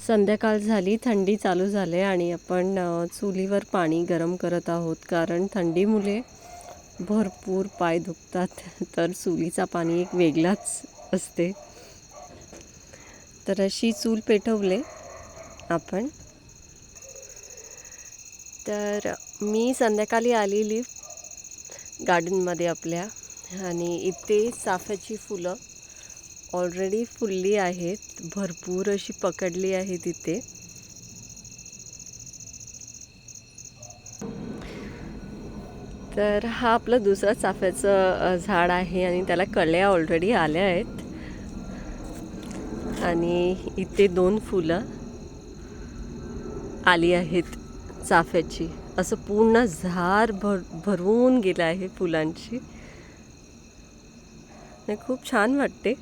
संध्याकाळ झाली, थंडी चालू झाली आणि आपण चुलीवर पाणी गरम करत आहोत, कारण थंडीमुळे भरपूर पाय दुखतात. तर चुलीचा पाणी एक वेगळाच असते. तर अशी चूल पेटवले आपण. तर मी संध्याकाळी आलेली गार्डनमध्ये आपल्या, आणि इथे चाफ्याची फुलं ऑलरेडी फुलली आहेत, भरपूर अशी पकडली आहेत इथे. तर हा आपलं दुसरा चाफ्याचं झाड आहे आणि त्याला कळ्या ऑलरेडी आल्या आहेत. आणि इथे 2 फुलं आली आहेत चाफ्याची. असं पूर्ण झाड भरून गेलं आहे फुलांची. खूप छान वाटते.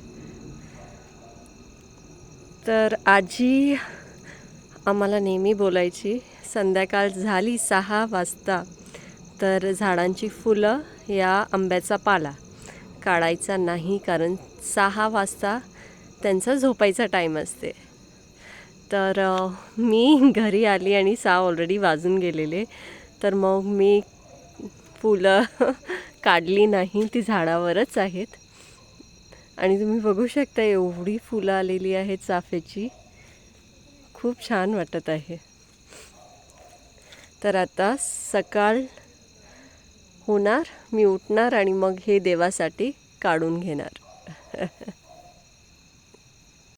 तर आजी आम्हाला नेहमी बोलायची, संध्याकाळ झाली 6 वाजता तर झाडांची फुलं या आंब्याचा पाला काढायचा नाही, कारण 6 वाजता त्यांचा झोपायचा टाईम असते. तर मी घरी आली आणि 6 ऑलरेडी वाजून गेलेले. तर मग मी फुलं काढली नाही, ती झाडावरच आहेत. आणि तुम्ही बघू शकता एवढी फुलं आलेली आहेत चाफ्याची. खूप छान वाटत आहे. तर आता सकाळ होणार, मी उठणार आणि मग हे देवासाठी काढून घेणार.